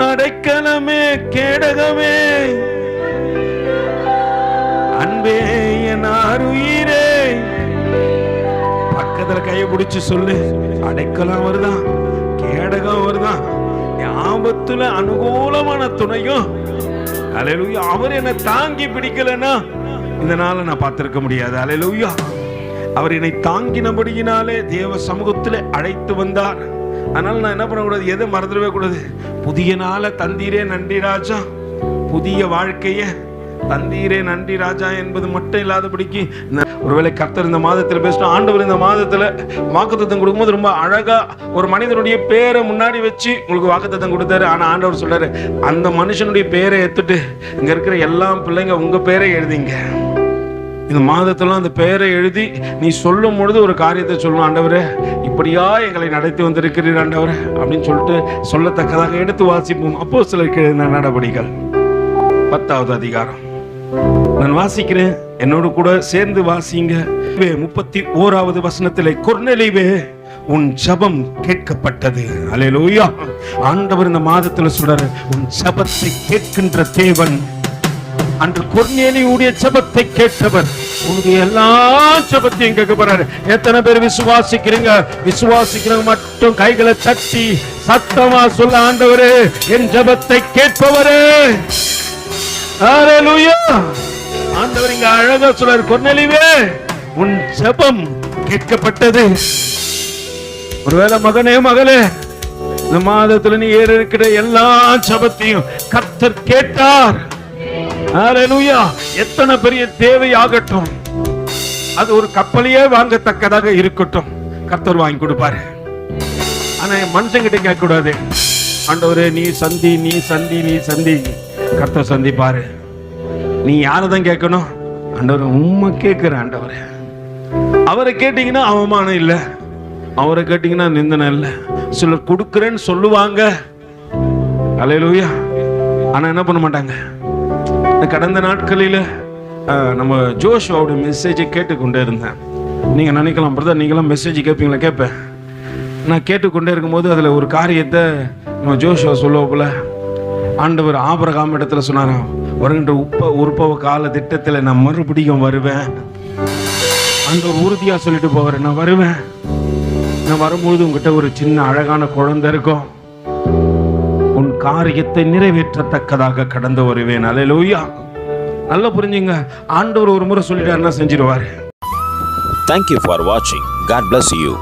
அடைக்கலமே கேடகமே அன்பே என் ஆருயிரே. பக்கத்துல கையை பிடிச்சு சொல்லு, அடைக்கலம் வருதான், கேடகம் வருதான், ஆபத்துல அனுகூலமான துணையும். அல்லேலூயா. அவர் என்னை தாங்கி பிடிக்கலன்னா இந்த நாளை நான் பார்த்திருக்க முடியாது. அல்லேலூயா. அவர் என்னை தாங்கினபடியினாலே தேவ சமூகத்தில் அழைத்து வந்தார். அதனால நான் என்ன பண்ணக்கூடாது, எதை மறந்துடவே கூடாது. புதிய நாளை தந்தீரே நன்றி ராஜா, புதிய வாழ்க்கைய தந்தீரே நன்றி ராஜா என்பது மட்டும் இல்லாதபடிக்கு, ஒருவேளை கர்த்தர் இந்த மாதத்தில் பேசினா, ஆண்டவர் இந்த மாதத்தில் வாக்குத்தத்தம் கொடுக்கும்போது ரொம்ப அழகா ஒரு மனிதனுடைய பேரை முன்னாடி வச்சு உங்களுக்கு வாக்குத்தத்தம் கொடுத்தாரு. ஆனா ஆண்டவர் சொல்றாரு, அந்த மனுஷனுடைய பேரை எடுத்துட்டு இங்க இருக்கிற எல்லா பிள்ளைங்க உங்க பேரை எழுதிங்க. இந்த மாதத்தெல்லாம் அந்த பெயரை எழுதி நீ சொல்லும் பொழுது ஒரு காரியத்தை சொல்லணும். ஆண்டவரே, இப்படியா எங்களை நடத்தி வந்திருக்கிறீர் ஆண்டவரே அப்படின்னு சொல்லிட்டு சொல்லத்தக்கதாக எடுத்து வாசிப்போம். அப்போஸ்தலருக்கு எழுதின நடபடிகள் 10வது அதிகாரம் நான் வாசிக்கிறேன், என்னோடு கூட சேர்ந்து வாசிங்க. 31வது வசனத்திலே, கொர்நேலியுவே உன் ஜெபம் கேட்கப்பட்டது. அல்லேலூயா. ஆண்டவர் இந்த மாதத்துல சொல்றாரு, உன் ஜெபத்தை கேட்கின்ற தேவன். அன்று கொர்நேலியுடைய ஜெபத்தை கேட்டவர் உங்களுடைய எல்லா ஜெபத்தையும் கேட்க போறாரு. எத்தனை பேர் விசுவாசிக்கிறீங்க? விசுவாசிக்கிறவங்க மட்டும் கைகளை தட்டி சத்தமா சொல்ல, ஆண்டவரே என் ஜெபத்தை கேட்பவரே. ஹல்லேலூயா. ஆண்டவர் இங்க அழகா சொல்றாரு, கொர்நேலியுவே உன் ஜெபம் கேட்கப்பட்டது. ஒருவேளை மகனே மகளே, இந்த மாதத்துல நீ ஏற இருக்கிற எல்லா ஜெபத்தையும் கர்த்தர் கேட்டார். ஹல்லேலூயா. எத்தனை பெரிய தேவையாகட்டும், அது ஒரு கப்பலையே வாங்கத்தக்கதாக இருக்கட்டும், கர்த்தர் வாங்கி கொடுப்பாரு. ஆனா மனுஷன் கிட்ட கேட்க கூடாது, ஆண்டவரே நீ சந்தி நீ சந்தி நீ சந்தி. கர்த்தர் சந்திப்பாரு. நீ யாரதான் கேட்கணும்? ஆண்டவர் உண்மை கேட்கிற ஆண்டவர். அவரை கேட்டீங்கன்னா அவமானம் இல்லை, அவரை கேட்டீங்கன்னா நிந்தனை இல்லை. சிலர் கொடுக்கிறேன்னு சொல்லுவாங்க, அல்லேலூயா, ஆனா என்ன பண்ண மாட்டாங்க. கடந்த நாட்களில் நம்ம ஜோஷுவோட மெசேஜை கேட்டுக்கொண்டே இருந்தேன். நீங்க நினைக்கலாம், பிரதர் நீங்களாம் மெசேஜ் கேட்பீங்களா? கேட்பேன். நான் கேட்டுக்கொண்டே இருக்கும்போது அதுல ஒரு காரியத்தை நம்ம ஜோஷுவா சொல்லுவோம் போல, ஆண்டவர் ஆபிரகாம் இடத்துல சொன்னாராம், வருகின்ற உற்பவ கால திட்டத்துல நான் மறுபடியும் வருவேன். ஆண்டவர் உறுதியா சொல்லிட்டு போவாரு, நான் வருவேன். நான் வரும்போது உங்ககிட்ட ஒரு சின்ன அழகான குழந்தை இருக்கும், உன் காரியத்தை நிறைவேற்றத்தக்கதாக கடந்து வருவேன். அல்லேலூயா. நல்லா புரிஞ்சுங்க, ஆண்டவர் ஒரு முறை சொல்லிட்டாருன்னா செஞ்சிருவாரு. Thank you for watching. God bless you.